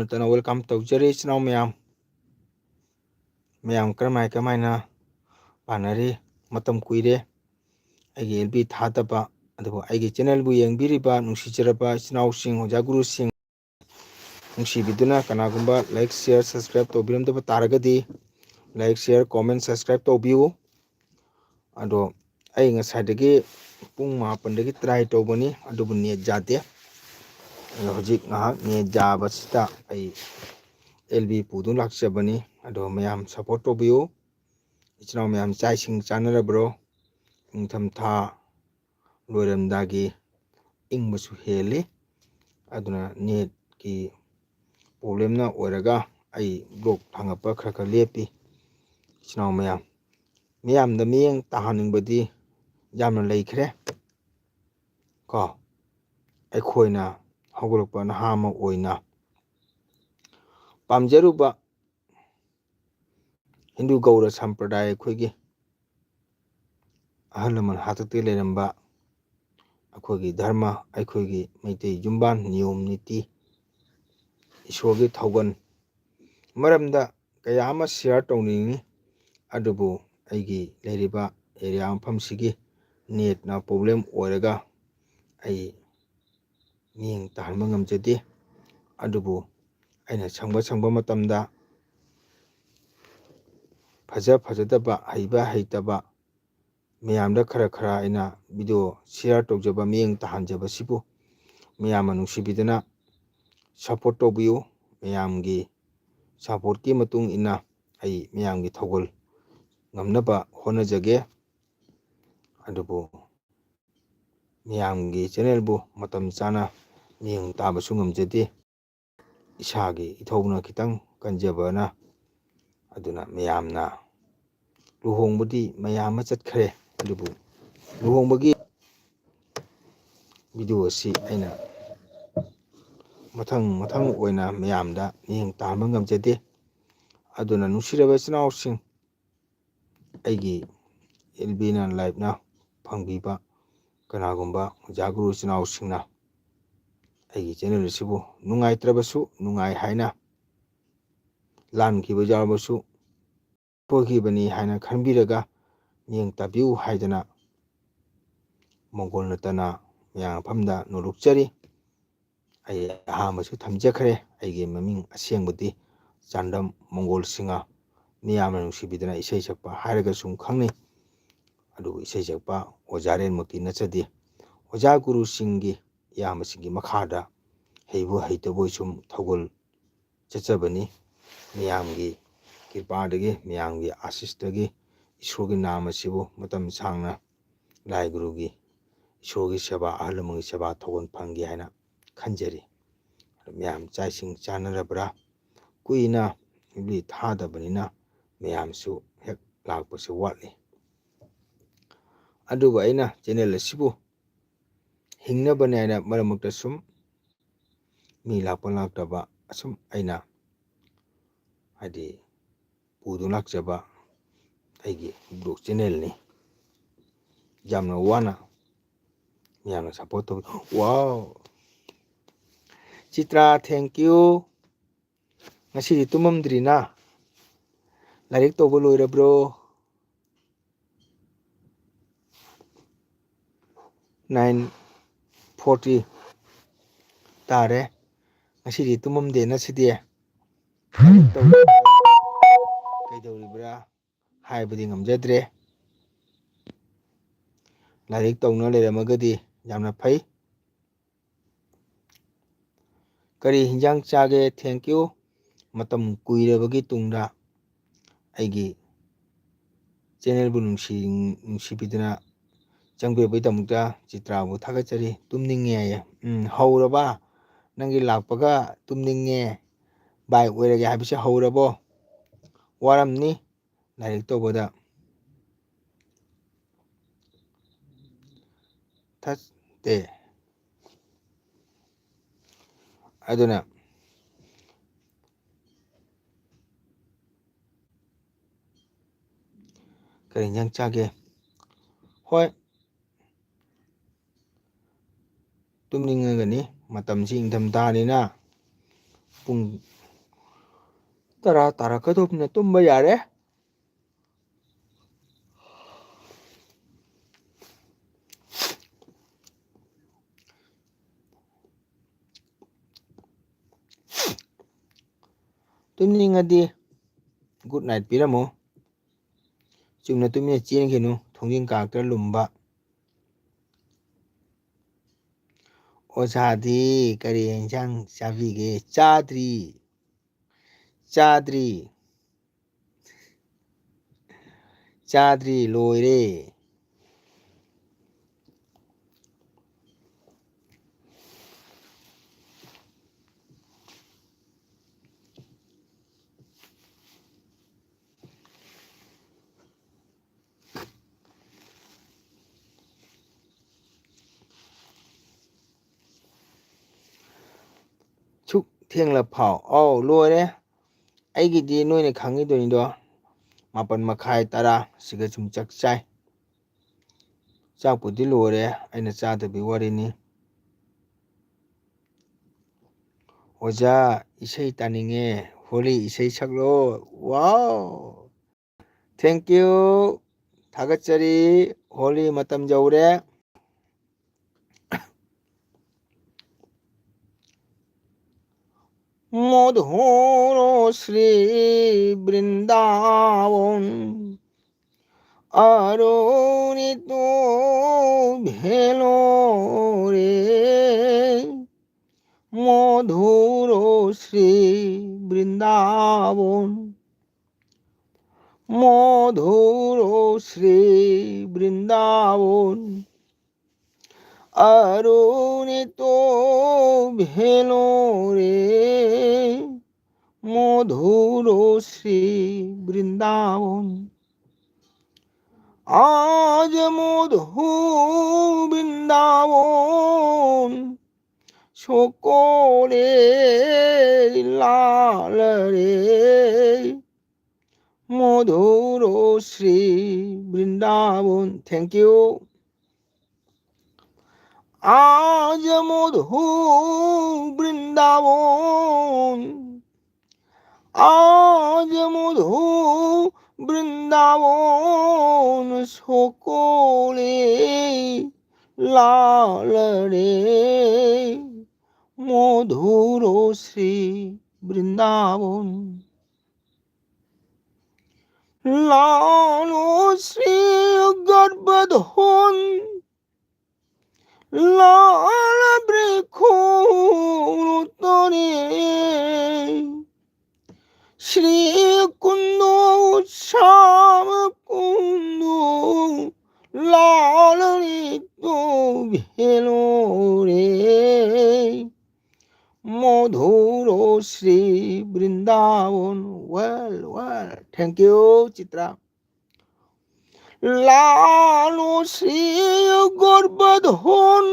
ꯇꯅ ꯋꯦꯜꯀꯝ ꯇꯧꯖꯔꯤ ꯏꯆꯤꯟ ꯏꯅꯥꯎ ꯃꯌꯥꯝ ꯀꯔꯝꯃꯥꯏꯅ ꯄꯥꯟꯅꯔꯤ ꯃꯇꯝ ꯀꯨꯏꯔꯦ ꯑꯩꯒꯤ ꯑꯦꯜꯕꯤ ꯊꯥꯗꯕ ꯑꯗꯨꯕꯨ ꯑꯩꯒꯤ ꯆꯦꯅꯦꯜꯕꯨ ꯌꯦꯡꯕꯤꯔꯤꯕ ꯅꯨꯡꯁꯤꯖꯔꯕ ꯏꯆꯤꯟ ꯏꯅꯥꯎꯁꯤꯡ ꯑꯣꯖꯥ ꯒꯨꯔꯨꯁꯤꯡ ꯅꯨꯡꯁꯤꯕꯤꯗꯨꯅ ꯀꯅꯥꯒꯨꯝꯕ ꯂꯥꯏꯛ ꯁꯤꯌꯔ ꯁꯕꯁꯀ꯭ꯔꯥꯏꯕ ꯇꯧꯕꯤꯔꯝꯗꯕ ꯇꯥꯔꯒꯗꯤ ꯂꯥꯏꯛ ꯁꯤꯌꯔ ꯀꯣꯃꯦꯟ ꯁꯕꯁꯀ꯭ꯔꯥꯏꯕ ꯇꯧꯕꯤꯌꯨ ꯑꯗꯣ ꯑꯩ ꯉꯁꯥꯏꯗꯒꯤ ꯄꯨꯡ 6ꯗꯒꯤ ꯇ꯭ꯔꯥꯏ ꯇꯧꯕꯅꯤ ꯑꯗꯨꯕꯨ ꯅꯦꯠ ꯌꯥꯗꯦ ꯍꯧꯖꯤꯛ ꯉꯥꯏꯍꯥꯛ ꯅꯦꯠ ꯌꯥꯕꯁꯤꯗ ꯑꯩ ꯑꯦꯜꯕꯤ ꯄꯨꯗꯨꯅ ꯂꯥꯛꯆꯕꯅꯤ ꯑꯗꯣ ꯃꯌꯥꯝ ꯁꯞꯄꯣꯔꯠ ꯇꯧꯕꯤꯌꯨ ꯏꯆꯤꯟ ꯏꯅꯥꯎ ꯃꯌꯥꯝ ꯆꯥꯛ ꯏꯁꯤꯡ ꯆꯥꯅꯔꯕ꯭ꯔꯣ ꯅꯤꯡꯊꯝꯊꯥ ꯂꯣꯏꯔꯝꯗꯥꯏꯒꯤ ꯏꯪꯕꯁꯨ ꯍꯦꯜꯂꯤ ꯑꯗꯨꯅ ꯅꯦꯠꯀꯤ ꯄ꯭ꯔꯣꯕ꯭ꯂꯦꯝꯅ ꯑꯣꯏꯔꯒ ꯑꯩ ꯕ꯭ꯂꯣꯛ ꯊꯥꯡꯒꯠꯄ ꯈꯔ ꯂꯦꯞꯄꯤ ꯏꯆꯤꯟ ꯏꯅꯥꯎ ꯃꯌꯥꯝꯗ ꯃꯤꯠꯌꯦꯡ ꯇꯥꯍꯟꯅꯤꯡꯕꯗꯤ ꯌꯥꯝꯅ ꯂꯩꯈ꯭ꯔꯦ ꯀꯣ ꯑꯩꯈꯣꯏꯅ ꯍꯧꯒꯠꯂꯛꯄ ꯅꯍꯥ ꯑꯃ ꯑꯣꯏꯅ ꯄꯥꯝꯖꯔꯨꯕ ꯍꯤꯟꯗꯨ ꯒꯧꯔ ꯁꯝꯄ꯭ꯔꯗꯥꯏ ꯑꯩꯈꯣꯏꯒꯤ ꯑꯍꯜ ꯂꯃꯟ ꯍꯥꯛꯇꯛꯇꯒꯤ ꯂꯩꯔꯝꯕ ꯑꯩꯈꯣꯏꯒꯤ ꯙꯔꯃ ꯑꯩꯈꯣꯏꯒꯤ ꯃꯩꯇꯩ ꯌꯨꯝꯕꯥꯟ ꯅꯤꯌꯣꯝ ꯅꯤꯇꯤ ꯏꯁꯣꯔꯒꯤ ꯊꯧꯒꯜ ꯃꯔꯝꯗ ꯀꯌꯥ ꯑꯃ ꯁꯤꯌꯥꯔ ꯇꯧꯅꯤꯡꯉꯤ ꯑꯗꯨꯕꯨ ꯑꯩꯒꯤ ꯂꯩꯔꯤꯕ ꯑꯦꯔꯤꯌꯥ ꯃꯐꯝꯁꯤꯒꯤ ꯅꯦꯠꯅ ꯄ꯭ꯔꯣꯕ꯭ꯂꯦꯝ ꯑꯣꯏꯔꯒ ꯑꯩ ꯃꯤꯠꯌꯦꯡ ꯇꯥꯍꯟꯕ ꯉꯝꯖꯗꯦ ꯑꯗꯨꯕꯨ ꯑꯩꯅ ꯁꯪꯕ ꯃꯇꯝꯗ ꯐꯖꯗꯕ ꯍꯩꯕ ꯍꯩꯇꯕ ꯃꯌꯥꯝꯗ ꯈꯔ ꯑꯩꯅ ꯚꯤꯗꯤꯑꯣ ꯁꯤꯌꯥꯔ ꯇꯧꯖꯕ ꯃꯤꯠꯌꯦꯡ ꯇꯥꯍꯟꯖꯕꯁꯤꯕꯨ ꯃꯌꯥꯝꯅ ꯅꯨꯡꯁꯤꯕꯤꯗꯨꯅ ꯁꯞꯄꯣꯔꯠ ꯇꯧꯕꯤꯌꯨ ꯃꯌꯥꯝꯒꯤ ꯁꯞꯄꯣꯔꯠꯀꯤ ꯃꯇꯨꯡ ꯏꯟꯅ ꯑꯩ ꯃꯌꯥꯝꯒꯤ ꯊꯧꯒꯜ ꯉꯝꯅꯕ ꯍꯣꯠꯅꯖꯒꯦ ꯑꯗꯨꯕꯨ ꯃꯤꯌꯥꯝꯒꯤ ꯆꯦꯅꯦꯜꯕꯨ ꯃꯇꯝ ꯆꯥꯅ ꯃꯤꯠꯌꯦꯡ ꯇꯥꯕꯁꯨ ꯉꯝꯖꯗꯦ ꯏꯁꯥꯒꯤ ꯏꯊꯧꯅ ꯈꯤꯇꯪ ꯀꯟꯖꯕꯅ ꯑꯗꯨꯅ ꯃꯌꯥꯝꯅ ꯂꯨꯍꯣꯡꯕꯗꯤ ꯃꯌꯥꯝ ꯑꯃ ꯆꯠꯈ꯭ꯔꯦ ꯑꯗꯨꯕꯨ ꯂꯨꯍꯣꯡꯕꯒꯤ ꯚꯤꯗꯤꯑꯣ ꯑꯁꯤ ꯑꯩꯅ ꯃꯊꯪ ꯑꯣꯏꯅ ꯃꯌꯥꯝꯗ ꯃꯤꯠꯌꯦꯡ ꯇꯥꯍꯟꯕ ꯉꯝꯖꯗꯦ ꯑꯗꯨꯅ ꯅꯨꯡꯁꯤꯔꯕ ꯏꯆꯤꯟ ꯏꯅꯥꯎꯁꯤꯡ ꯑꯩꯒꯤ ꯑꯦꯜꯕꯤꯅ ꯂꯥꯏꯚꯅ ꯐꯪꯕꯤꯕ ꯀꯅꯥꯒꯨꯝꯕ ꯑꯣꯖꯥ ꯒꯨꯔꯨ ꯏꯆꯤꯟ ꯏꯅꯥꯎꯁꯤꯡꯅ ꯑꯩꯒꯤ ꯆꯦꯅꯦꯜ ꯑꯁꯤꯕꯨ ꯅꯨꯡꯉꯥꯏꯇ꯭ꯔꯕꯁꯨ ꯅꯨꯡꯉꯥꯏ ꯍꯥꯏꯅ ꯂꯥꯟꯈꯤꯕ ꯌꯥꯎꯔꯕꯁꯨ ꯁꯣꯏꯈꯤꯕꯅꯤ ꯍꯥꯏꯅ ꯈꯟꯕꯤꯔꯒ ꯃꯤꯠꯌꯦꯡ ꯇꯥꯕꯤꯌꯨ ꯍꯥꯏꯗꯅ ꯃꯣꯡꯒꯣꯜ ꯅꯠꯇꯅ ꯃꯌꯥꯝ ꯃꯐꯝꯗ ꯅꯣꯜꯂꯨꯛꯆꯔꯤ ꯑꯩ ꯑꯍꯥꯟꯕꯁꯨ ꯊꯝꯖꯈ꯭ꯔꯦ ꯑꯩꯒꯤ ꯃꯃꯤꯡ ꯑꯁꯦꯡꯕꯗꯤ ꯆꯥꯟꯗꯝ ꯃꯣꯡꯒꯣꯜ ꯁꯤꯡꯍ ꯃꯤꯌꯥꯝꯅ ꯅꯨꯡꯁꯤꯕꯤꯗꯅ ꯏꯁꯩ ꯁꯛꯄ ꯍꯥꯏꯔꯒꯁꯨ ꯈꯪꯅꯩ ꯑꯗꯨꯕꯨ ꯏꯁꯩ ꯁꯛꯄ ꯑꯣꯖꯥꯔꯦꯟꯃꯛꯇꯤ ꯅꯠꯆꯗꯦ ꯑꯣꯖꯥ ꯒꯨꯔꯨꯁꯤꯡꯒꯤ ꯏꯌꯥꯝꯕꯁꯤꯡꯒꯤ ꯃꯈꯥꯗ ꯍꯩꯕꯨ ꯍꯩꯇꯕꯣꯏ ꯁꯨꯝ ꯊꯧꯒꯜ ꯆꯠꯆꯕꯅꯤ ꯃꯤꯌꯥꯝꯒꯤ ꯀ꯭ꯔꯤꯄꯥꯗꯒꯤ ꯃꯤꯌꯥꯝꯒꯤ ꯑꯥꯁꯤꯁꯇꯒꯤ ꯏꯁꯣꯔꯒꯤ ꯅꯥꯝ ꯑꯁꯤꯕꯨ ꯃꯇꯝ ꯁꯥꯡꯅ ꯂꯥꯏ ꯒꯨꯔꯨꯒꯤ ꯏꯁꯣꯔꯒꯤ ꯁꯦꯕꯥ ꯑꯍꯜ ꯂꯃꯟꯒꯤ ꯁꯦꯕꯥ ꯊꯧꯒꯜ ꯐꯪꯒꯦ ꯍꯥꯏꯅ ꯈꯟꯖꯔꯤ ꯃꯌꯥꯝ ꯆꯥꯛ ꯏꯁꯤꯡ ꯆꯥꯅꯔꯕ꯭ꯔꯥ ꯀꯨꯏꯅ ꯑꯦꯜꯕꯤ ꯊꯥꯗꯕꯅꯤꯅ ꯃꯌꯥꯝꯁꯨ ꯍꯦꯛ ꯂꯥꯛꯄꯁꯨ ꯋꯥꯠꯂꯤ ꯑꯗꯨꯕꯨ ꯑꯩꯅ ꯆꯦꯅꯦꯜ ꯑꯁꯤꯕꯨ ꯍꯤꯡꯅꯕꯅꯦ ꯍꯥꯏꯅ ꯃꯔꯛ ꯃꯔꯛꯇ ꯁꯨꯝ ꯃꯤ ꯂꯥꯛꯄ ꯂꯥꯛꯇꯕ ꯑꯁꯨꯝ ꯑꯩꯅ ꯍꯥꯏꯗꯤ ꯄꯨꯗꯨꯅ ꯂꯥꯛꯆꯕ ꯑꯩꯒꯤ ꯕ꯭ꯂꯣꯛ ꯆꯦꯅꯦꯜꯅꯤ ꯌꯥꯝꯅ ꯋꯥꯅ ꯃꯌꯥꯝꯅ ꯁꯞꯄꯣꯔꯠ ꯇꯧꯕꯤ ꯋꯥꯎ ꯆꯤꯇ꯭ꯔꯥ ꯊꯦꯡꯀ꯭ꯌꯨ ꯉꯁꯤꯗꯤ ꯇꯨꯝꯃꯝꯗ꯭ꯔꯤꯅ ꯂꯥꯏꯔꯤꯛ ꯇꯧꯕ ꯂꯣꯏꯔꯕ꯭ꯔꯣ 9:40 ꯇꯥꯔꯦ ꯉꯁꯤꯗꯤ ꯇꯨꯝꯃꯝꯗꯦꯅ ꯁꯤꯗꯤ ꯀꯩꯗꯧꯔꯤꯕ꯭ꯔꯥ ꯍꯥꯏꯕꯗꯤ ꯉꯝꯖꯗ꯭ꯔꯦ ꯂꯥꯏꯔꯤꯛ ꯇꯧꯅ ꯂꯩꯔꯝꯃꯒꯗꯤ ꯌꯥꯝꯅ ꯐꯩ ꯀꯔꯤ ꯍꯤꯟꯖꯥꯡ ꯆꯥꯒꯦ ꯊꯦꯡꯀ꯭ꯌꯨ ꯃꯇꯝ ꯀꯨꯏꯔꯕꯒꯤ ꯇꯨꯡꯗ ꯑꯩꯒꯤ ꯆꯦꯅꯦꯜꯕꯨ ꯅꯨꯡꯁꯤꯕꯤꯗꯨꯅ ꯆꯪꯕꯤꯕꯒꯤꯗꯃꯛꯇ ꯆꯤꯇ꯭ꯔꯥꯕꯨ ꯊꯥꯒꯠꯆꯔꯤ ꯇꯨꯝꯅꯤꯡꯉꯦ ꯍꯥꯏꯌꯦ ꯍꯧꯔꯕ ꯅꯪꯒꯤ ꯂꯥꯛꯄꯒ ꯇꯨꯝꯅꯤꯡꯉꯦ ꯕꯥꯏ ꯑꯣꯏꯔꯒꯦ ꯍꯥꯏꯕꯁꯤ ꯍꯧꯔꯕꯣ ꯋꯥꯔꯝꯅꯤ ꯂꯥꯏꯔꯤꯛ ꯇꯧꯕꯗ ꯊꯠꯇꯦ ꯑꯗꯨꯅ ꯀꯔꯤ ꯏꯟꯖꯥꯡ ꯆꯥꯒꯦ ꯍꯣꯏ ꯇꯨꯝꯅꯤꯡꯉꯒꯅꯤ ꯃꯇꯝꯁꯤ ꯏꯪꯊꯝꯊꯥꯅꯤꯅ ꯄꯨꯡ 10 ꯇꯥꯔꯛꯀꯗꯧꯕꯅ ꯇꯨꯝꯕ ꯌꯥꯔꯦ. ꯇꯨꯝꯅꯤꯡꯉꯗꯤ ꯒꯨꯗ ꯅꯥꯏꯠ ꯄꯤꯔꯝꯃꯨ. ꯆꯨꯝꯅ ꯇꯨꯃꯤꯟꯅ ꯆꯦꯟꯈꯤꯅꯨ. ꯊꯣꯡꯖꯤꯟ ꯀꯥꯔꯛꯇ ꯂꯨꯝꯕ. ꯑꯣꯖꯥꯗꯤ ꯀꯔꯤ ꯌꯦꯟꯁꯥꯡ ꯆꯥꯕꯤꯒꯦ? ꯆꯥꯗ꯭ꯔꯤ ꯂꯣꯏꯔꯦ. ꯁꯨꯛ ꯊꯦꯡꯂꯐꯥꯎ. ꯑꯧ ꯂꯣꯏꯔꯦ. ꯑꯩꯒꯤꯗꯤ ꯅꯣꯏꯅ ꯈꯪꯉꯤꯗꯨꯅꯤꯗꯣ. 9:30 10 ꯁꯤꯒ ꯁꯨꯝ ꯆꯥꯛ ꯆꯥꯏ. ꯆꯥꯛꯄꯨꯗꯤ ꯂꯣꯏꯔꯦ. ꯑꯩꯅ ꯆꯥꯗꯕꯒꯤ ꯋꯥꯔꯤꯅꯤ. ꯑꯣꯖꯥ ꯏꯁꯩ ꯇꯥꯅꯤꯡꯉꯦ. ꯍꯣꯂꯤ ꯏꯁꯩ ꯁꯛꯂꯣ. ꯋꯥꯎ! ꯊꯦꯡꯀ꯭ꯌꯨ. ꯊꯥꯒꯠꯆꯔꯤ. ꯍꯣꯂꯤ ꯃꯇꯝ ꯌꯧꯔꯦ. মধুর শ্রী বৃন্দাবন অরুণিত ভেলো রে, মধুর শ্রী বৃন্দাবন, মধুর শ্রী বৃন্দাবন অরুণিত ভেলো রে, মধুর শ্রী বৃন্দাবন। আজ মধু বৃন্দাবন সকলে লাল রে, মধুর শ্রী বৃন্দাবন। Thank you. আজ মধু বৃন্দাবন, আজ মধু বৃন্দাবন সকলে লাল রে, মধুর শ্রী বৃন্দাবন। লাল শ্রী গর্ভধন, লাল বৃক্ষ তরে, শ্রী কুন্দ শ্যাম কুন্দ লাল ঋত ভেলো রে, মধুর Shri Vrindavan. Well well, thank you Chitra. লাল শ্রী গর্ভধন,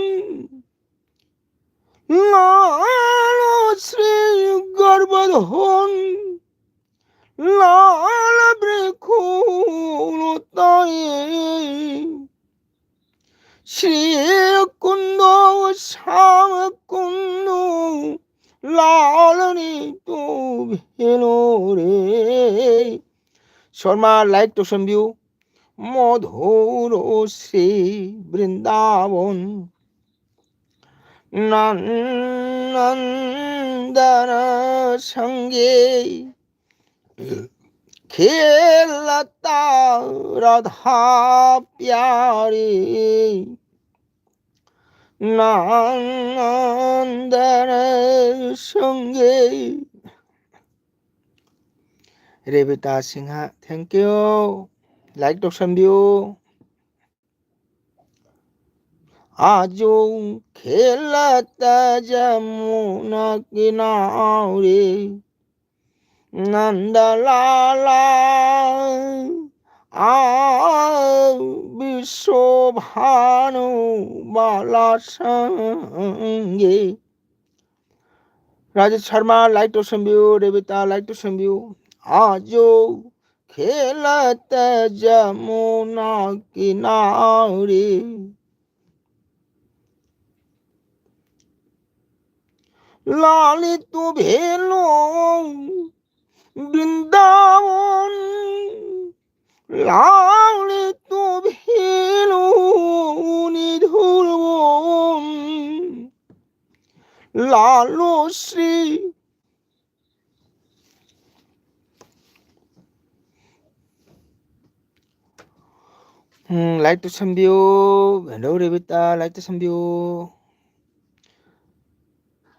লাল শ্রী গর্ভধন, লাল বৃক্ষ তয়ে, শ্রী কুন্দ শ্যাম কুন্দ লাল ঋত ভেলো রে। শর্মা লাইক টোশন ভিউ। মধুর শ্রী বৃন্দাবন, নন্দন সঙ্গে খেলতা রাধা প্যারে, নন্দন সঙ্গে। Rebita Sinha thank you. Like টোশন ভিউ। আজও খেলতা যমুনা কিনারে, নন্দলালা বিশ্বভানু বালা সঙ্গে। রাজেশ শর্মা লাইক টোশন ভিউ। রেবিতা লাইক টোশন ভিউ। আজও খেলতা যমুনা কিনারে, लालित भेलो वृंदावन, लालित भेलो निधुर वन, लालो श्री लाइक तो समझियो हेलो रेबिता लाइक तो समझियो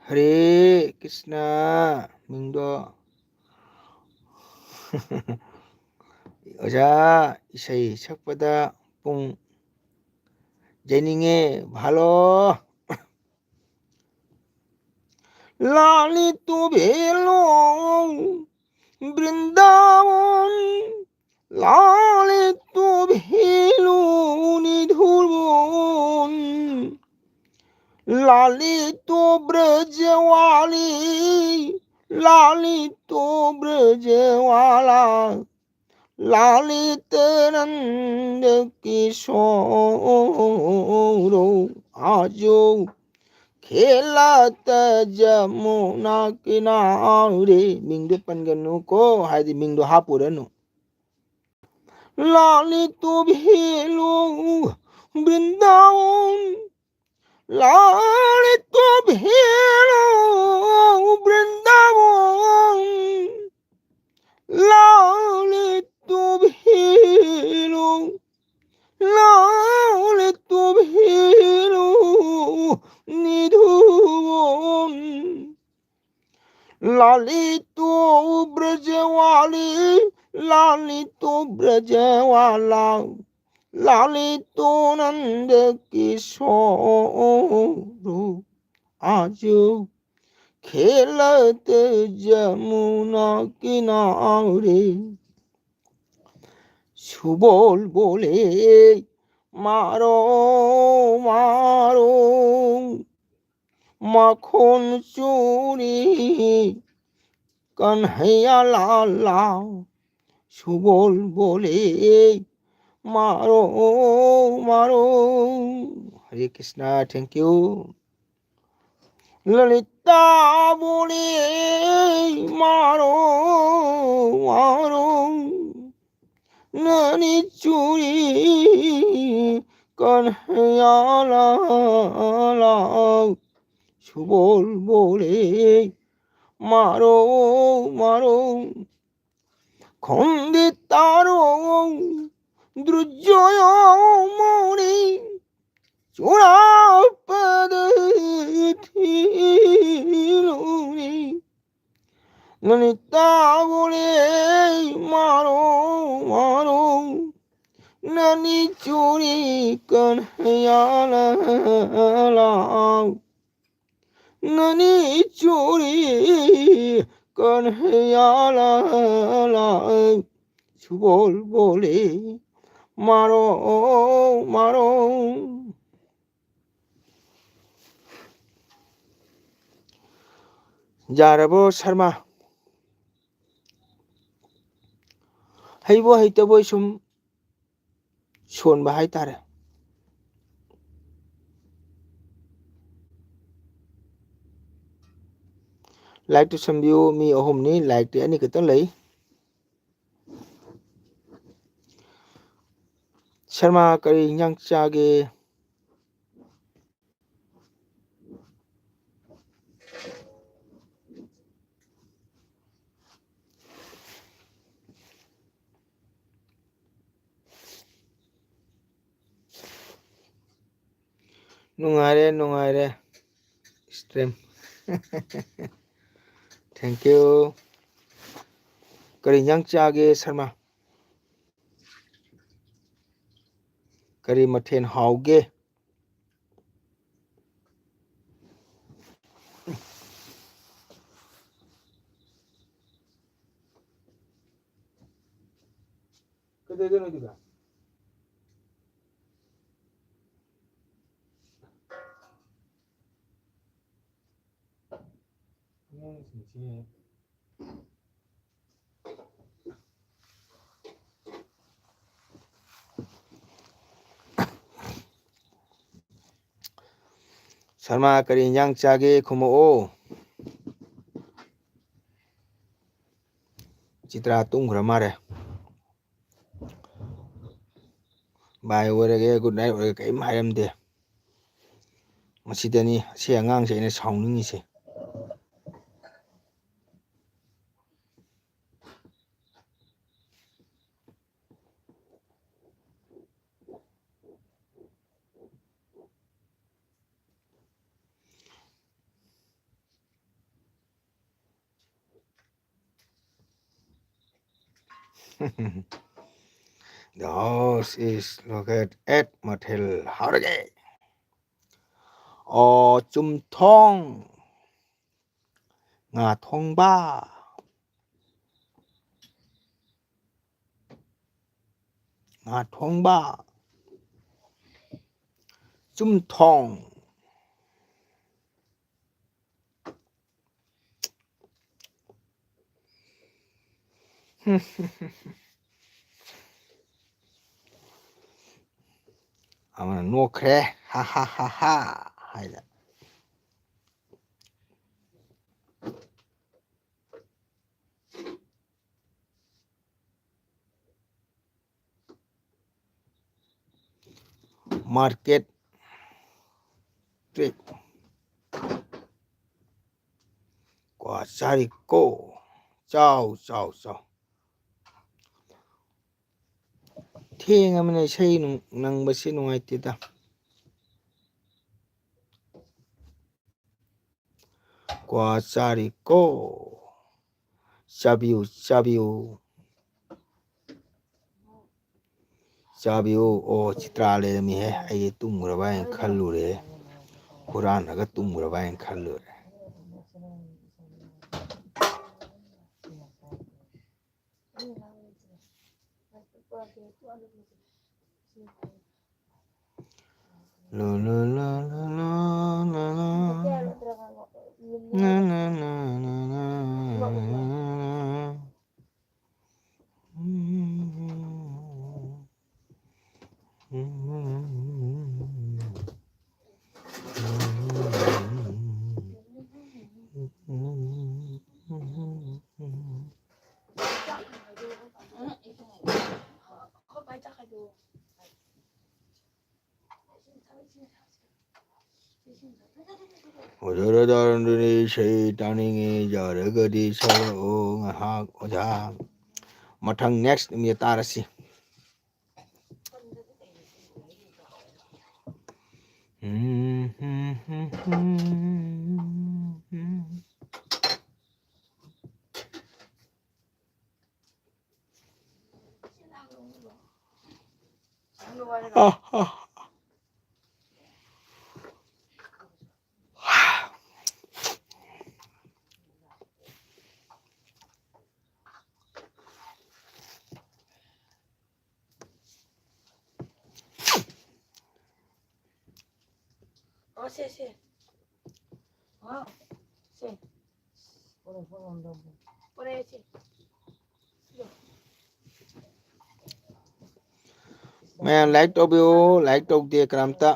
हरे कृष्णा मिंगो ओजा इसाई सकपदा पुंग जेनिंगे भालो लालित भेलो वृंदावन, लालित भेलो निधुर वन, लालित ब्रजवाली, लालित ब्रजवाला, लालित नंद किशोर आजो खेलत जमुना किनारे मिंगदो पनगनु को हादि मिंगदो हापुरनु लालित भेलो वृंदावन, लालित भेलो वृंदावन, लालित भेलो, लालित भेलो निधुवन, लालित ब्रजवाली, लालित ब्रजवाला, लालित नंद किशोर आज खेलत जमुना किनारे सुबोल बोले मारो मारो माखन चोरी कन्हैया लाला सुबोल बोले मारो मारो हरे कृष्णा थैंक यू ललिता बोले मारो मारो नैनी चूड़ी कन्हैया लाला सुबोल बोले मारो मारो खंडितारो द्रुजय मणि चूड़ापद थीलुनी ललिता बोले मारो मारो नैनी चूड़ी कन्हैया लाला नैनी चूड़ी कन्हैया लाला सुबोल बोले मारो मारो जारबो शर्मा हैबो हैतबो सुम सोनबा हायतारे लाइक तो समझियो मी अहमनी लाइक ते अनि खतन लई शर्मा करी इंजांग चागे नुंगारे स्ट्रीम थैंक यू करी इंजांग चागे शर्मा करी मथेन हाउगे कदे देनो दिगा शर्मा करी इंजांग चागे खुमो ꯆꯤꯇ꯭ꯔꯥ ꯇꯨꯝꯈ꯭ꯔ ꯃꯥꯜꯂꯦ ꯕꯥꯏ ꯑꯣꯏꯔꯒꯦ ꯒꯨꯗ ꯅꯥꯏꯠ ꯑꯣꯏꯔꯒꯦ ꯀꯔꯤꯝ ꯍꯥꯏꯔꯝꯗꯦ ꯃꯁꯤꯗꯅꯤ ꯑꯁꯤ ꯑꯉꯥꯡꯁꯦ ꯑꯩꯅ ꯁꯥꯎꯅꯤꯡꯉꯤꯁꯦ The house is located at ꯃꯊꯦꯜ ꯍꯥꯎꯔꯒꯦ ꯆꯨꯝꯊꯣꯡ ꯉꯥ ꯊꯣꯡꯕ ꯉꯥ ꯊꯣꯡꯕ ꯆꯨꯝꯊꯣꯡ ꯑꯃꯅ ꯅꯣꯛꯈ꯭ꯔꯦ ꯍꯥ ꯍꯥ ꯍꯥ ꯍꯥ ꯍꯥꯏꯅ ꯃꯥꯔꯀꯦꯠ ꯇ꯭ꯔꯤꯠ ꯀ꯭ꯋꯥ ꯆꯥꯔꯤꯀꯣ ꯆꯥꯎ ꯆꯥꯎ ꯆꯥꯎ ꯊꯦꯡꯉꯃꯤꯅ ꯏꯁꯩ ꯅꯪꯕꯁꯤ ꯅꯨꯡꯉꯥꯏꯇꯦꯗ ꯀ꯭ꯋꯥ ꯆꯥꯔꯤꯀꯣ ꯆꯥꯕꯤꯌꯨ ꯆꯥꯕꯤꯌꯨ ꯆꯥꯕꯤꯌꯨ ꯑꯣ ꯆꯤꯇ꯭ꯔꯥ ꯂꯩꯔꯝꯃꯤꯍꯦ ꯑꯩꯗꯤ ꯇꯨꯝꯈ꯭ꯔꯕ ꯍꯥꯏꯅ ꯈꯜꯂꯨꯔꯦ ꯍꯨꯔꯥꯟꯂꯒ ꯇꯨꯝꯈ꯭ꯔꯕ ꯍꯥꯏꯅ ꯈꯜꯂꯨꯔꯦ ꯑꯣꯖꯔꯗꯔꯗꯨꯅꯤ ꯏꯁꯩ ꯇꯥꯅꯤꯡꯉꯤ ꯌꯥꯔꯒꯗꯤ ꯁꯛꯂꯛꯑꯣ ꯉꯥꯏꯍꯥꯛ ꯑꯣꯖꯥ ꯃꯊꯪ ꯅꯦꯛꯁ ꯅꯨꯃꯤꯠ ꯇꯥꯔꯁꯤ ꯃꯌꯥꯝ ꯂꯥꯏꯛ ꯇꯧꯕꯤꯌꯨ ꯂꯥꯏꯛ ꯇꯧꯗꯦ ꯀꯅꯥꯝꯇ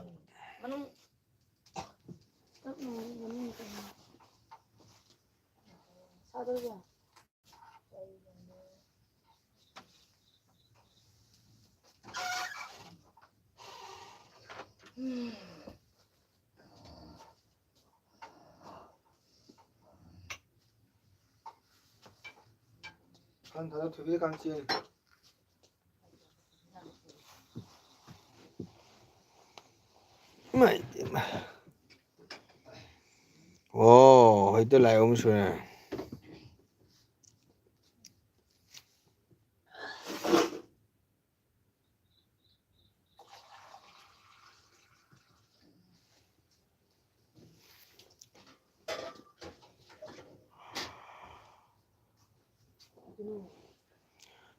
ꯑꯣ ꯍꯧꯖꯤꯛꯇ ꯂꯥꯏꯛ ꯑꯍꯨꯝ ꯁꯨꯔꯦ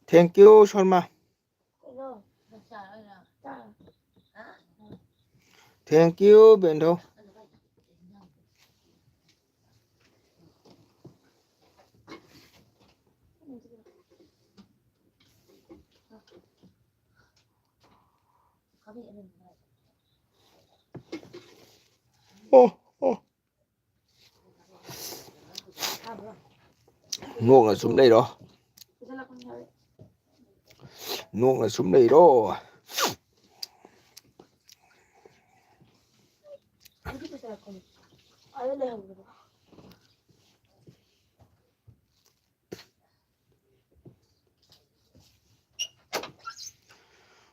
ꯊꯦꯡꯀ꯭ꯌꯨ ꯁꯔꯃ ꯊꯦꯡꯀ꯭ꯌꯨ ꯕꯦꯟꯙꯣ ꯅꯣꯛꯅ ꯁꯨꯝ ꯂꯩꯔꯣ ꯅꯣꯛꯅ ꯁꯨꯝ ꯂꯩꯔꯣ.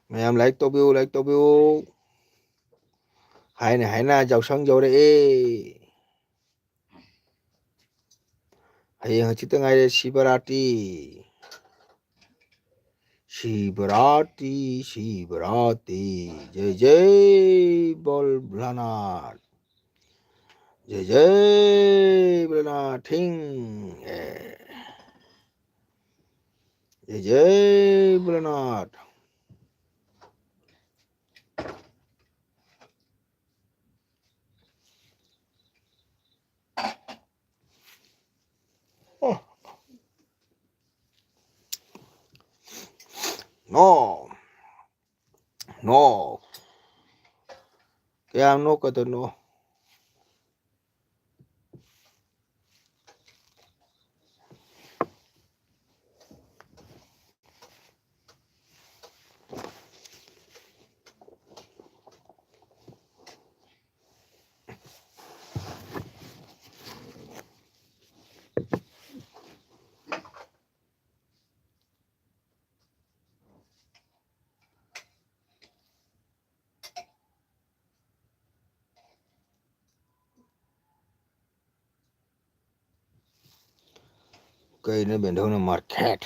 ꯃꯌꯥꯝ ꯂꯥꯏꯛ ꯇꯧꯕꯤꯌꯨ, ꯂꯥꯏꯛ ꯇꯧꯕꯤꯌꯨ. ꯍꯥꯏꯅ ꯍꯥꯏꯅ ꯌꯥꯎꯁꯪ ꯌꯧꯔꯛꯑꯦ. ꯍꯌꯦꯡ ꯍꯪꯆꯤꯠꯇ ꯉꯥꯏꯔꯦ ꯁꯤꯕꯔꯥꯇꯤ. शिवरात्रि शिवरात्रि जय जय बोल भोलानाथ जय जय भोलानाथ थिंग जय जय Bholanath. No no kaya no ka to no. Kay na benda na market.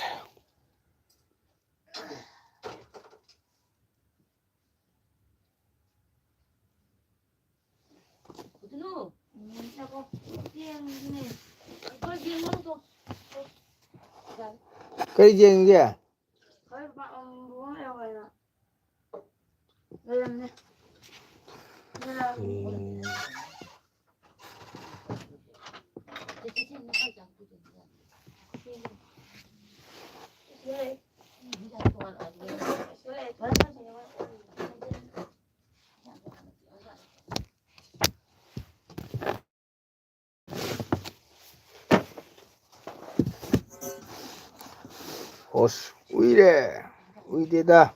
Kay jeng dia. Hos uide da.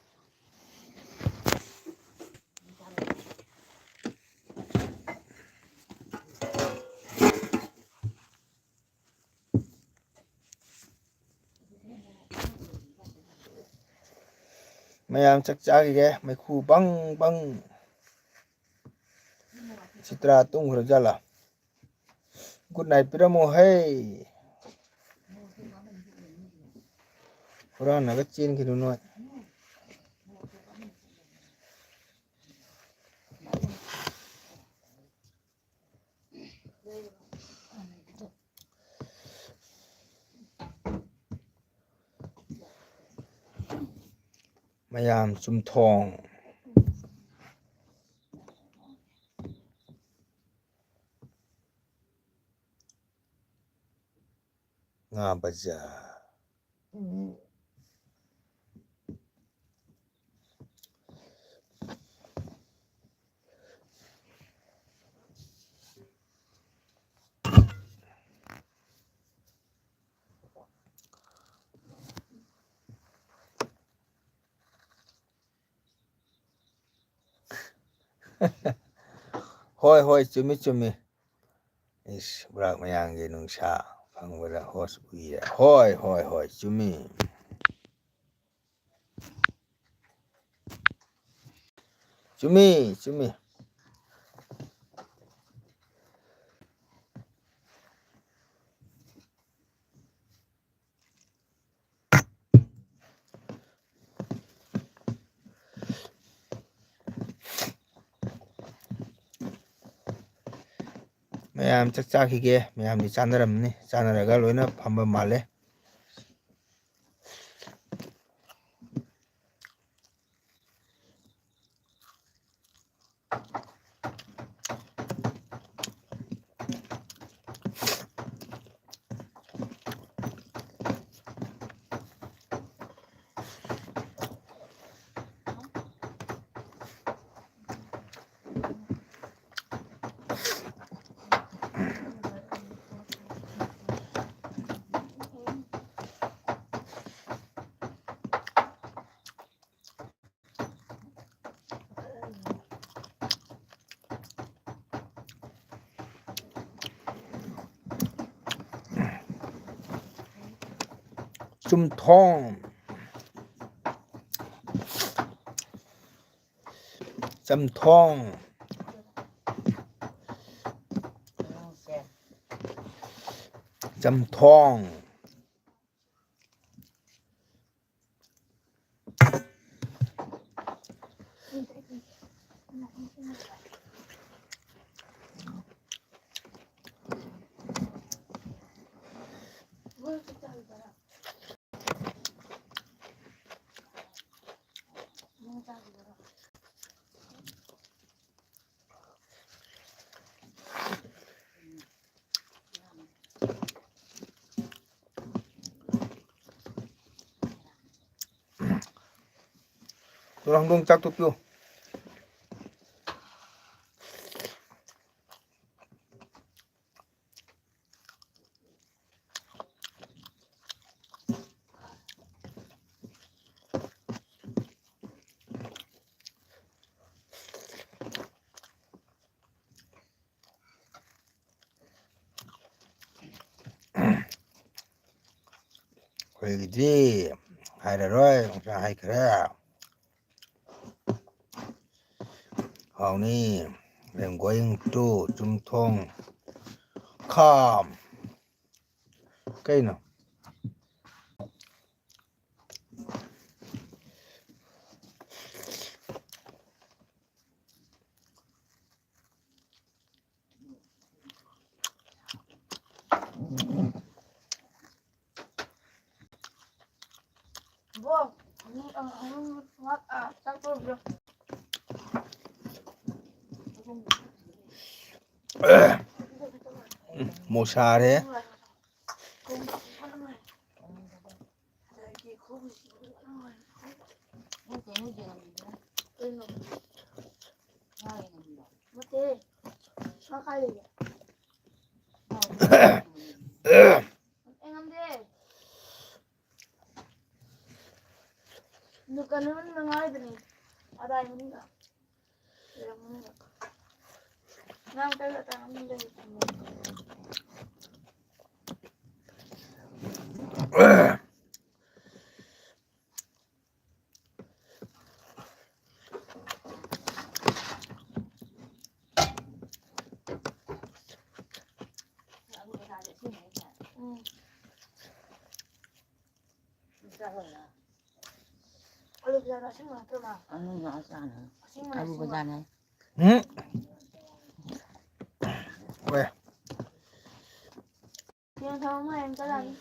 Mayam chak chagige maiku bang bang. Citra tung jala. Good night piramo hey. Kurang naga chin ki dunoi. Mayam chumthong. Nga baja. Hoi hoi chumi chumi. Is burak mayangge nungsa pangbara hos uire. Hoi hoi hoi chumi. Chumi chumi. mayam chak chakige mayam di chanaramni chanaraga loina phamba male. ꯆꯨꯝꯊꯣꯡ ꯆꯝꯊꯣꯡ ꯆꯝꯊꯣꯡ 노랑동 짝토뼈 ꯑꯩꯈꯣꯏꯒꯤꯗꯤ ꯍꯥꯏꯔꯔꯣꯏ ꯉꯁꯥꯏ ꯍꯥꯏꯈ꯭ꯔꯦ ꯍꯥꯎꯅꯤ I'm going to ꯆꯨꯝꯊꯣꯡ ꯈꯥꯝ ꯀꯩꯅꯣ 모사래 누가는 나가이드니 아다이문가 이러문가 난 깔렸다 하는데 얼른 그냥 신문 들어봐. 아니 나지 않아. 신문에 아무 거지 않아. 응? 왜? 그냥 다음에 엠자라니.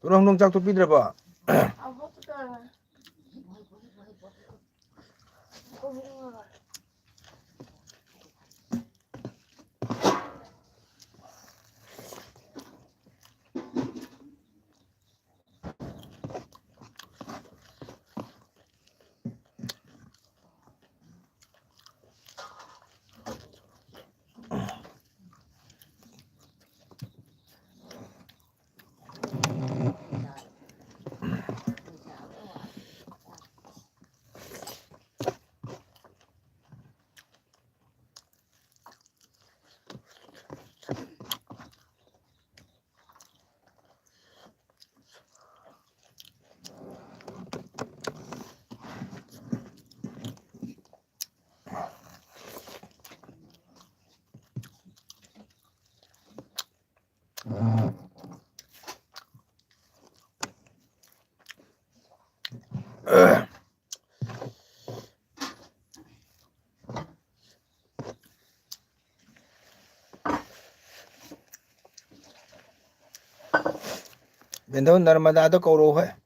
노랑동 짝토 삐들어봐 아 먹고 따라. 거기 있는 벤더운 나르마다도 거로 해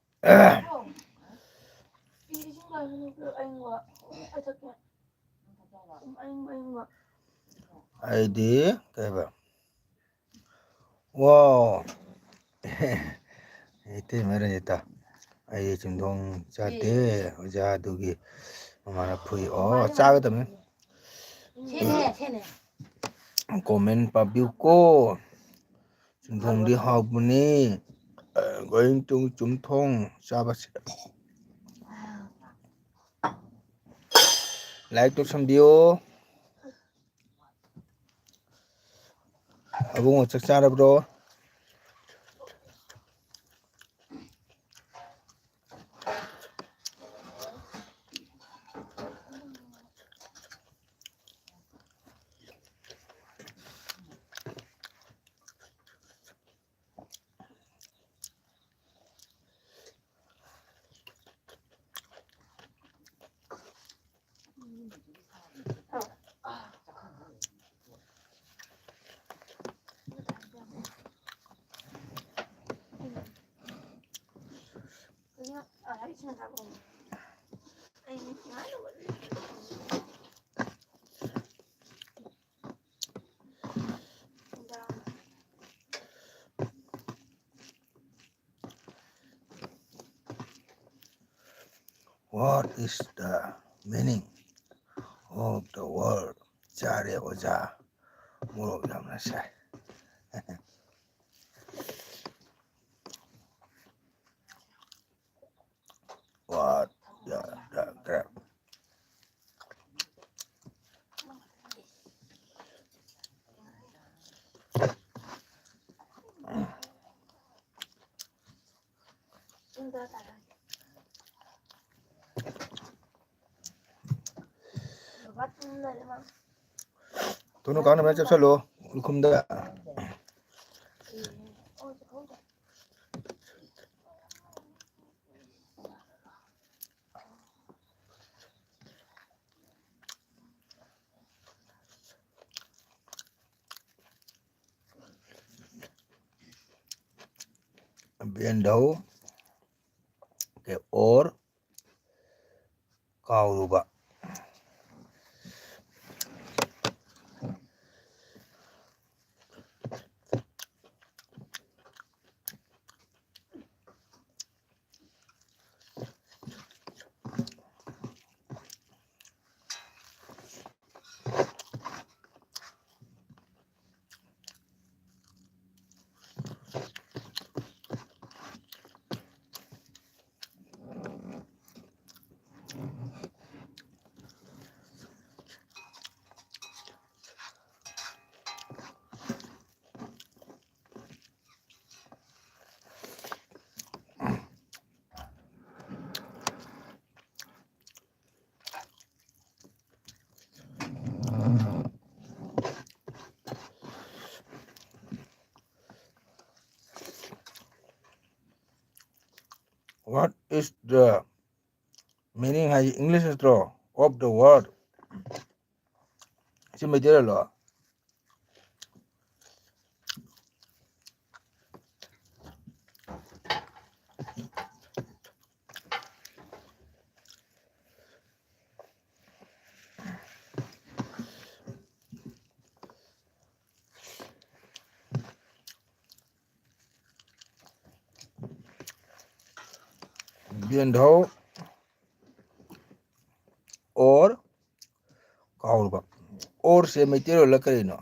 이 신발은 그 아닌 거야. 아 잠깐. 아닌 거. 아이디 그봐 와우 이때 말했다 아이 중동 자대 어자두기 얼마나 부이 짜거든 세네. 코멘 빠비고 중동디 하부니 going to 중통 짜바세 Like tꯧꯁꯟꯕꯤꯌꯣ ꯑꯕꯨꯡꯉꯣ ꯆꯥꯛ ꯆꯥꯔꯕ꯭ꯔꯣ 그냥 아이스는 다 먹어. 아니 나는 원래 What is the meaning of the word ꯆꯥꯔꯦ ꯑꯣꯖꯥ ꯃꯣꯔꯣꯛ ꯌꯥꯝꯅ ꯁꯥꯏ What the crap 좀더 달라. 같은 날에만 돈을 가능하면 짭살로 울큼다 어제 ꯕꯦꯟꯙꯧ or ꯀꯥꯎꯔꯨꯕ What is the meaning ꯍꯥꯏ ꯏꯪꯂꯤꯁ ꯅꯠꯇ꯭ꯔꯣ of the word ꯁꯤ ꯃꯩꯇꯩꯂꯣꯟꯂꯣ ꯕꯦꯟꯙꯧ or ꯀꯥꯎꯔꯨꯕ or ꯁꯦ ꯃꯩꯇꯩꯂꯣꯟꯂ ꯀꯔꯤꯅꯣ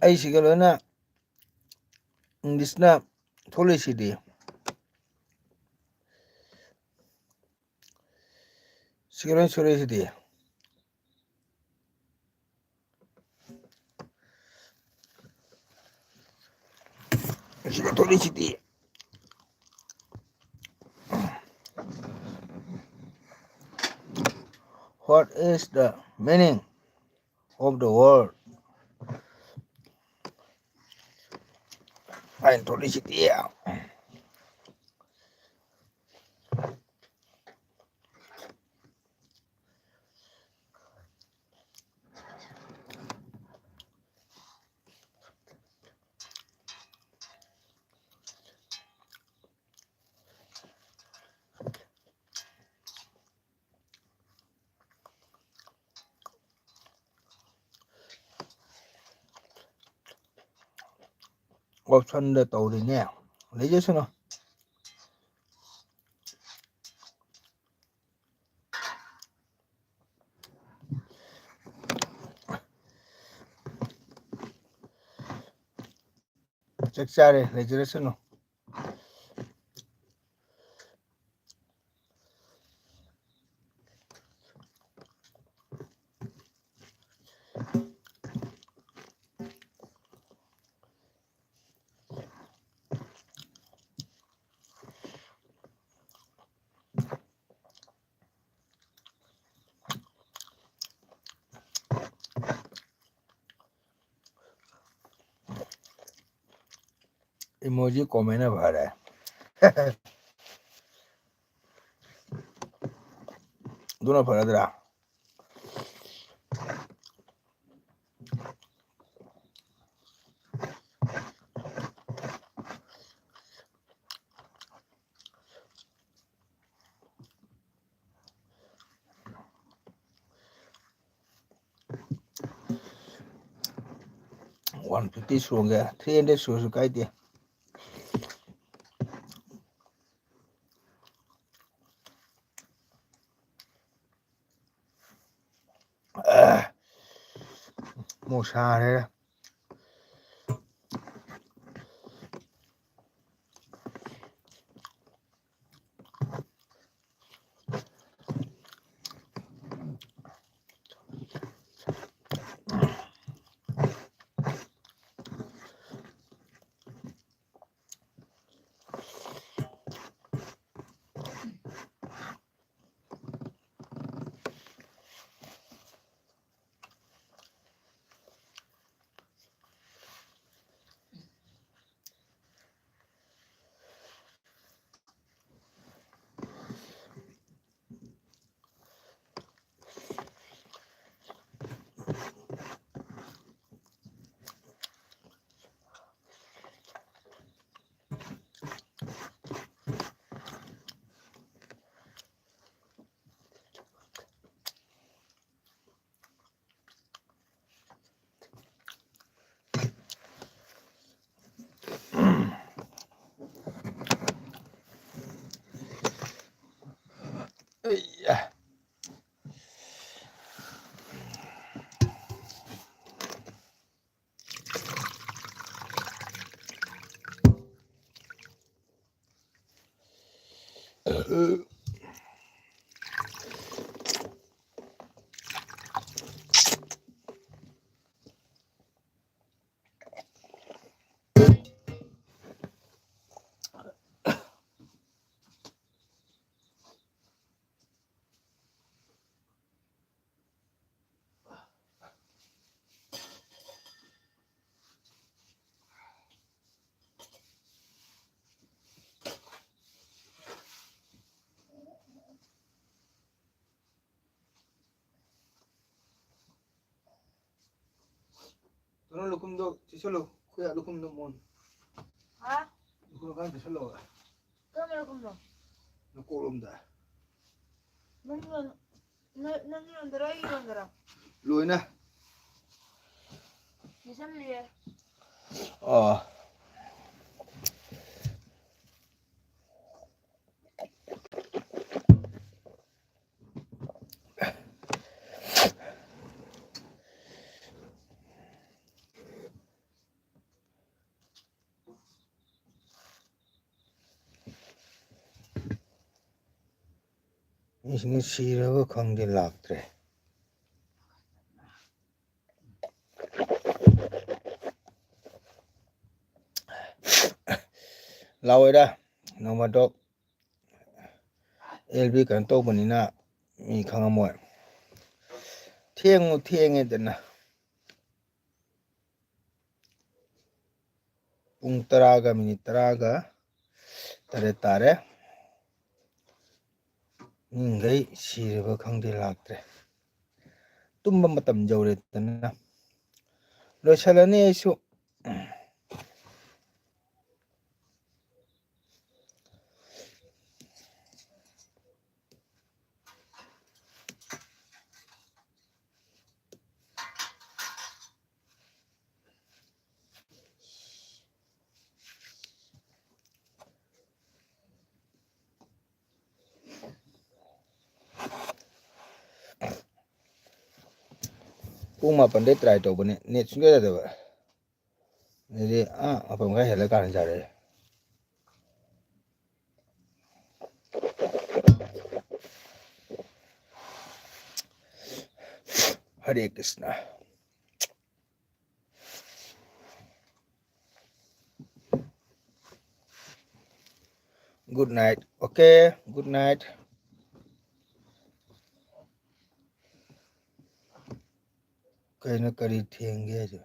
ꯑꯩꯁꯤꯒ ꯂꯣꯏꯅ ꯏꯪꯂꯤꯁꯅ ꯊꯣꯛꯂꯛꯏꯁꯤꯗꯤ 시계로 소리시디 시계 돌리시디 What is the meaning of the word 아니 돌리시디야 ꯑꯣꯞꯁꯟꯗ ꯇꯧꯔꯤꯅꯦ ꯂꯩꯖꯁꯅꯨ ꯆꯥꯛ ꯆꯥꯔꯦ ꯂꯩꯖꯔꯁꯅꯨ इमोजी कॉमेंट भरे दोनों फरदरा 150 सूंगे 300 सूसु कायदे मोसारे 哎呀！ Tolong lukum do, sisolo, kuya lukum do mon. Ha? Lukum kan sisolo. Kami lukum do. Nakulum da. Nanti nandara iyo nandara. Luina. Nisam liya. Oh. Ini siraba khangde laktre. Lawera nomadok LB kan tawbanina mi khangamoy. Thienge dana. Pung taraga minit taraga tare tare. Ningai siraba khangde laktre. Tumba matam jawre dana. Losalani aisu. ꯄꯨꯡ 12ꯗꯩ try ꯇꯧꯕꯅꯦ net ꯁꯨꯡꯌꯥ ꯌꯥꯗꯕ ꯑꯗꯨꯗꯤ 12 ꯍꯦꯜꯂꯀꯥꯟꯗ ꯌꯥꯔꯛꯑꯦ Hare Krishna. Good night. Okay, good night. Kaina kari thenge jo.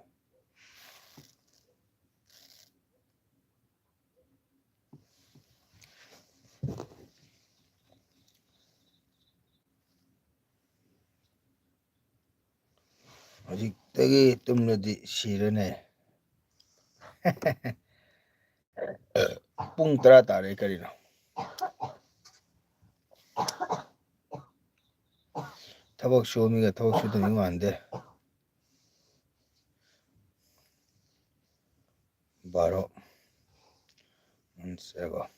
Hꯧꯖꯤꯛꯇꯒꯤ ꯇꯨꯝꯂꯗꯤ ꯁꯤꯔꯅꯦ ꯄꯨꯡ 10 ꯇꯥꯔꯦ ꯀꯔꯤꯅꯣ ꯊꯕꯛ ꯁꯨꯕ ꯃꯤꯒ ꯊꯕꯛ ꯁꯨꯗꯕ ꯃꯤ ꯃꯥꯟꯗꯦ 12 ꯁꯦꯒꯣ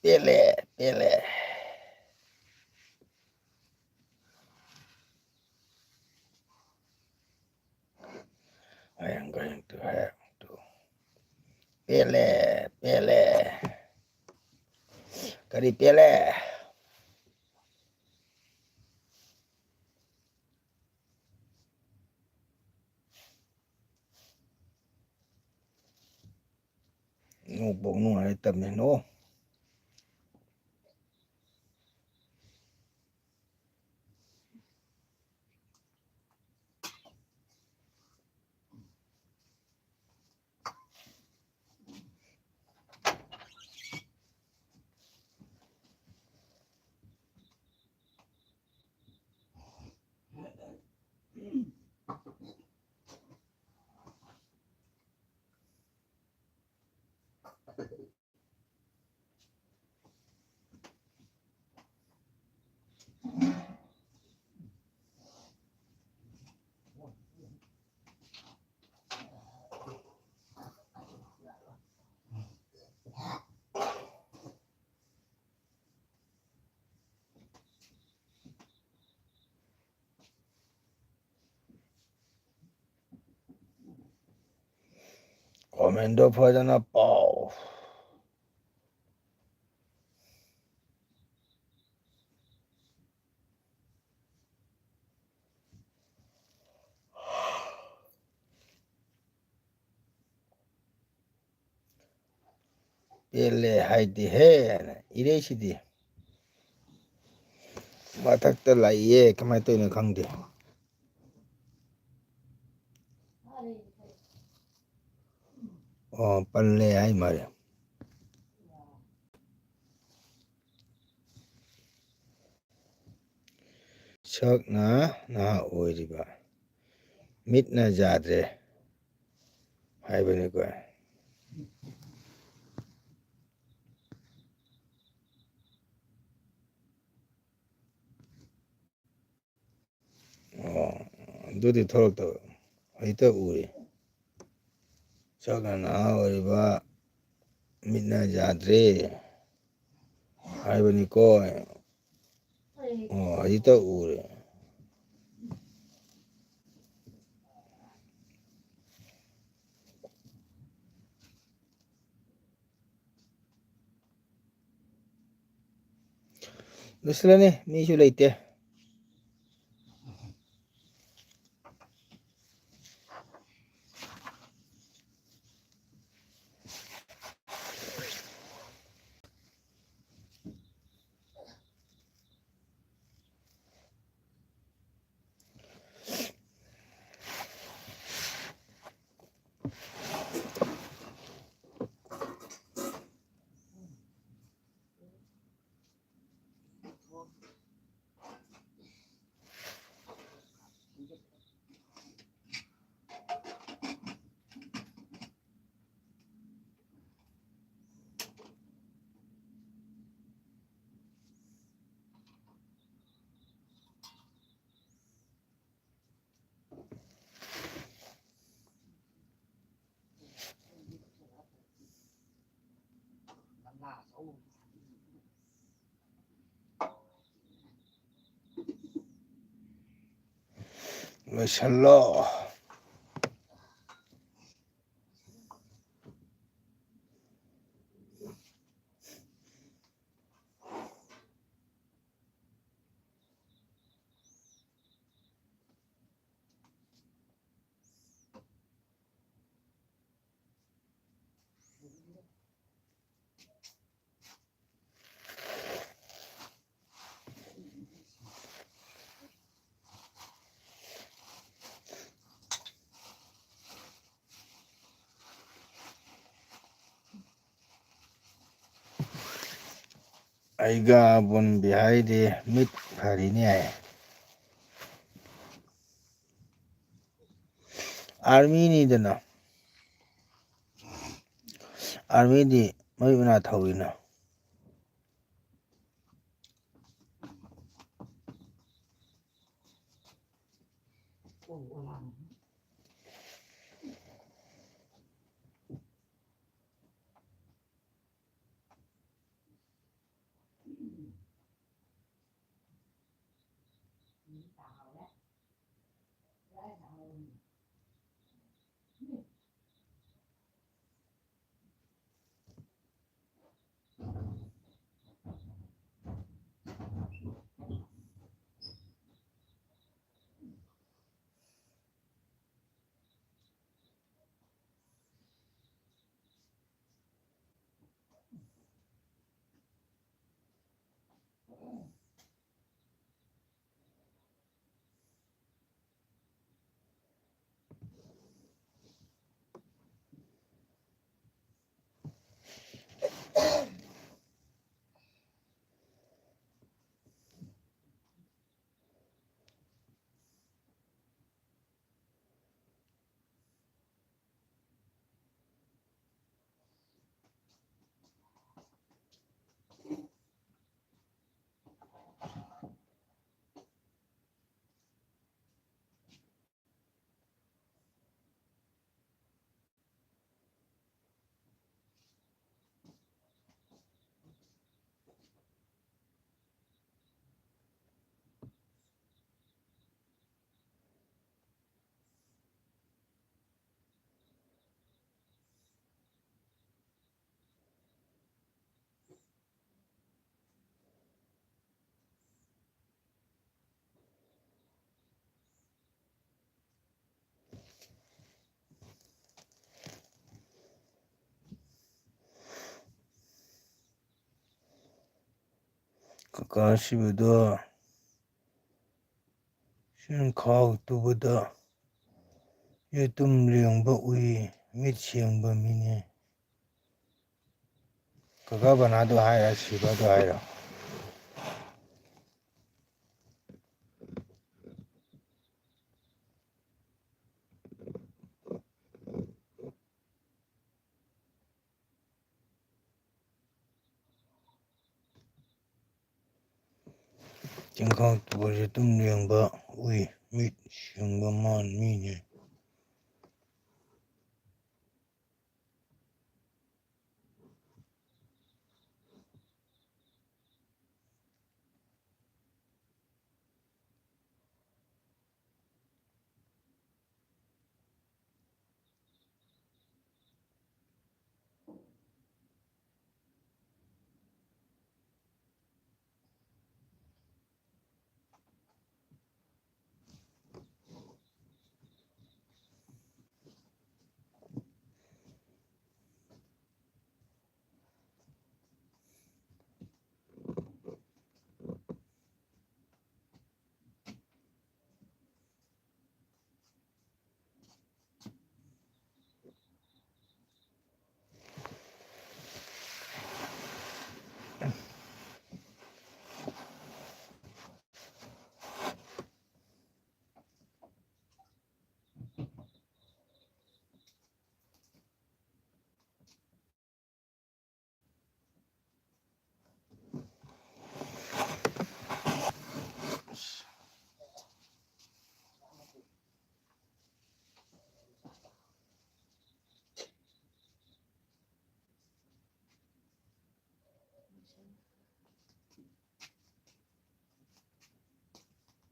Pele. I am going to have to Pele. Kari Pele. Nung ay tabne no. Komendo fazana pau. Pele haidi he ireisidi. Mathakta laiye kamai toina khangde. Oh, palle ai mare. Sakna na oiriba. Mitna jadre. Haibane ko. Oh, dudi thorokta aita uri. Sakna na oiriba mitna jadre. Haibane ko. Oh, aita uri. ꯂꯣꯏꯁꯤꯜꯂꯅꯤ ꯃꯤꯁꯨ ꯂꯩꯇꯦ ꯂꯣꯏꯁꯜꯂꯣ ꯑꯩꯒ ꯕꯣꯟ ꯕꯤꯍꯥꯔꯤꯗꯤ ꯃꯤꯠ ꯐꯔꯤꯅꯦ ꯑꯥꯔꯃꯤꯅꯤꯗꯅ ꯑꯥꯔꯃꯤꯗꯤ ꯃꯔꯤ ꯃꯅꯥ ꯊꯧꯏꯅ ꯀꯀꯥ ꯁꯤꯕꯗꯣ ꯆꯤꯡꯈꯥꯎ ꯇꯨꯕꯗ ꯌꯦꯇꯨꯝ ꯂꯦꯡꯕ ꯎꯏ ꯃꯤꯠ ꯁꯦꯡꯕ ꯃꯤꯅꯤ ꯀꯀꯥ ꯕꯅꯥꯗꯣ ꯍꯥꯏꯔ ꯁꯤꯕꯗꯣ ꯍꯥꯏꯔꯣ ꯆꯤꯡꯈꯥꯎ ꯇꯨꯕ ꯌꯦꯇꯨꯝ ꯂꯦꯡꯕ ꯎꯏ ꯃꯤꯠ ꯁꯦꯡꯕ ꯃꯤꯅꯤ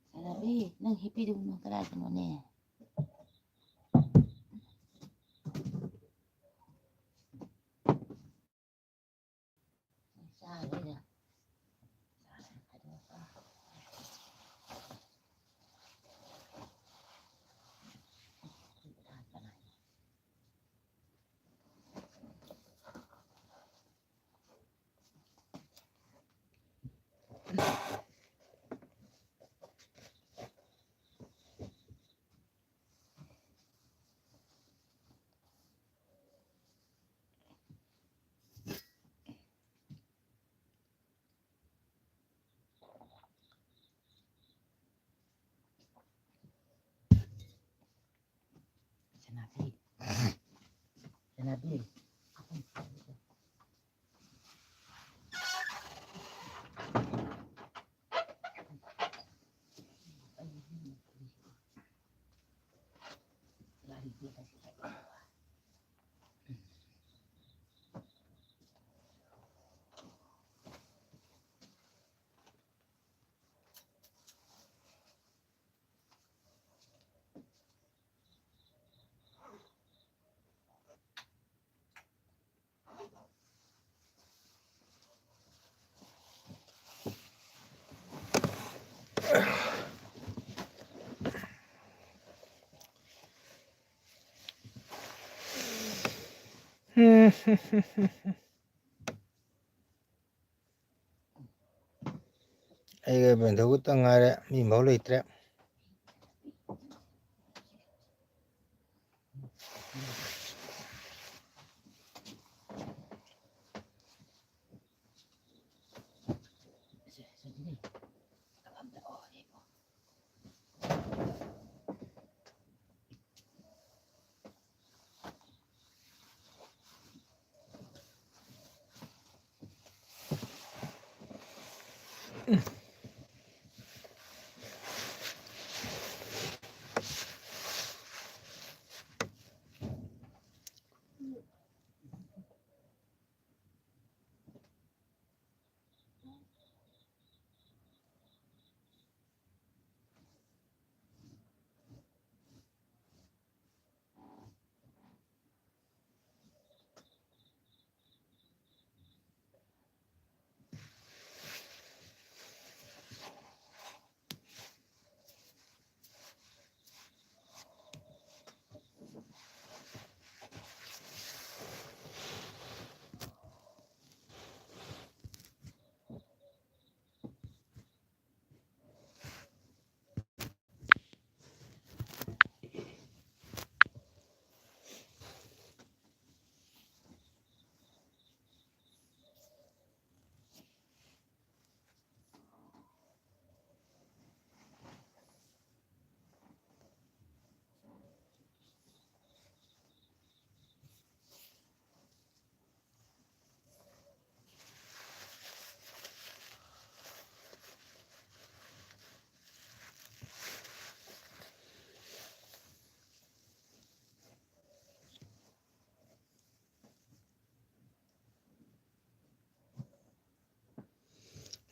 ꯁꯥꯟꯅꯕꯤ ꯅꯪ ꯍꯤꯞꯄꯤꯗꯨꯕꯨ ꯀꯗꯥꯏꯗꯅꯣꯅꯦ? ꯆꯥꯔꯣꯏꯗ. Sanabi. Sanabi. ꯑꯩꯒ ꯕꯦꯟꯊꯣꯛꯇ ꯉꯥꯏꯔꯦ ꯃꯤ ꯐꯥꯎ ꯂꯩꯇ꯭ꯔꯦ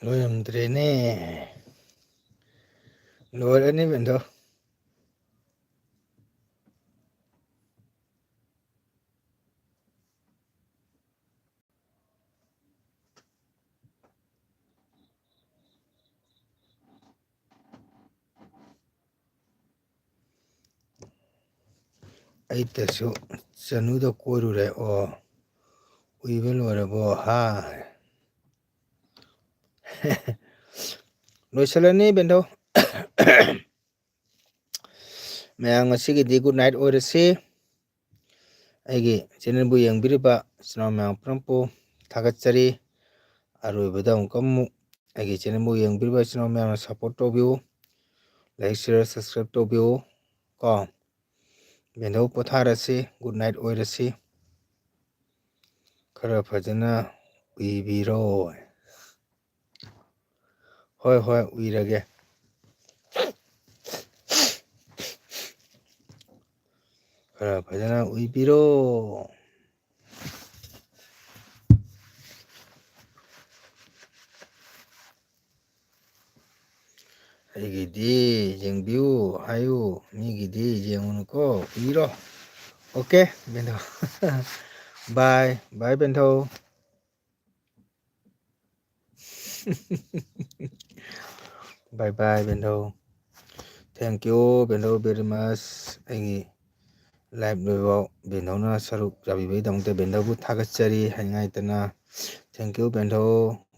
ꯂꯣꯏꯔꯝꯗ꯭ꯔꯦꯅꯦ ꯂꯣꯏꯔꯅꯤ ꯕꯦꯟꯊꯣ ꯑꯩꯇꯁꯨ ꯆꯅꯨꯗ ꯀꯣꯏꯔꯨꯔꯦ ꯑꯣ ꯎꯏꯕ ꯂꯣꯏꯔꯕꯣ ꯍꯥ ꯂꯣꯏꯁꯤꯜꯂꯅꯤ ꯕꯦꯟꯊꯣ ꯃꯌꯥꯝ ꯉꯁꯤꯒꯤꯗꯤ ꯒꯨꯗ ꯅꯥꯏꯠ ꯑꯣꯏꯔꯁꯤ ꯑꯩꯒꯤ ꯆꯦꯅꯦꯜꯕꯨ ꯌꯦꯡꯕꯤꯔꯤꯕ ꯏꯆꯤꯟ ꯏꯅꯥꯎ ꯃꯌꯥꯝ ꯄꯨꯝꯅꯃꯛꯄꯨ ꯊꯥꯒꯠꯆꯔꯤ ꯑꯔꯣꯏꯕꯗ ꯑꯃꯨꯛ ꯑꯩꯒꯤ ꯆꯦꯅꯦꯜꯕꯨ ꯌꯦꯡꯕꯤꯔꯤꯕ ꯏꯆꯤꯟ ꯏꯅꯥꯎ ꯃꯌꯥꯝꯅ ꯁꯞꯄꯣꯔꯠ ꯇꯧꯕꯤꯌꯨ ꯂꯥꯏꯛ ꯁꯤꯌꯔ ꯁꯕꯁꯀ꯭ꯔꯥꯏꯕ ꯇꯧꯕꯤꯌꯨ ꯀꯣ ꯕꯦꯟꯊꯣ ꯄꯣꯊꯥꯔꯁꯤ ꯒꯨꯗ ꯅꯥꯏꯠ ꯑꯣꯏꯔꯁꯤ ꯈꯔ ꯐꯖꯅ ꯎꯏꯕꯤꯔꯣ ꯍꯣꯏ ꯍꯣꯏ ꯎꯏꯔꯒꯦ खरा फजना उइबिरो ꯑꯩꯒꯤꯗꯤ ꯌꯦꯡꯕꯤꯌꯨ ꯍꯥꯏꯌꯨ ꯃꯤꯒꯤꯗꯤ ꯌꯦꯡꯉꯨꯅꯨꯀꯣ ꯏꯔꯣ ꯑꯣꯀꯦ ꯕꯦꯟꯊꯧ ꯕꯥꯏ ꯕꯥꯏ ꯕꯦꯟꯊꯧ ꯕꯥꯏ ꯕꯥꯏ ꯕꯦꯟꯊꯧ ꯊꯦꯡꯀ꯭ꯌꯨ ꯕꯦꯟꯊꯧ ꯕꯦꯔꯤ ꯃꯁ ꯑꯩꯒꯤ ꯂꯥꯏꯚ ꯂꯣꯏꯐꯥꯎ ꯕꯦꯟꯊꯧꯅ ꯁꯔꯨꯛ ꯌꯥꯕꯤꯕꯒꯤꯗꯃꯛꯇ ꯕꯦꯟꯊꯧꯕꯨ ꯊꯥꯒꯠꯆꯔꯤ ꯍꯥꯏꯅꯤꯡꯉꯥꯏꯇꯅ ꯊꯦꯡꯀ꯭ꯌꯨ ꯕꯦꯟꯊꯧ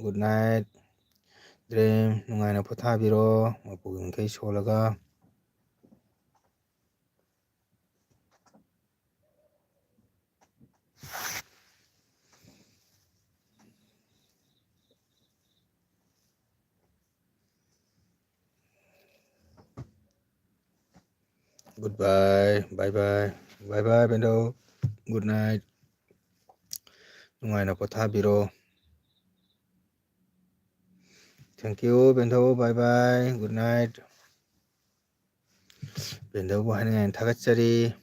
ꯒꯨꯗ ꯅꯥꯏꯠ ꯗ꯭ꯔꯤꯝ ꯅꯨꯡꯉꯥꯏꯅ ꯄꯣꯊꯥꯕꯤꯔꯣ ꯃꯄꯨꯒꯤ ꯃꯈꯩ ꯁꯣꯜꯂꯒ Good bye, bye bye, bye bye, Bendo. Good night. Nungay na pothabiro. Thank you, Bendo. Bye bye. Good night. Bendo bu haningan thagatsari.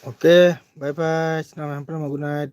Okay, bye bye. Selamat malam, good night.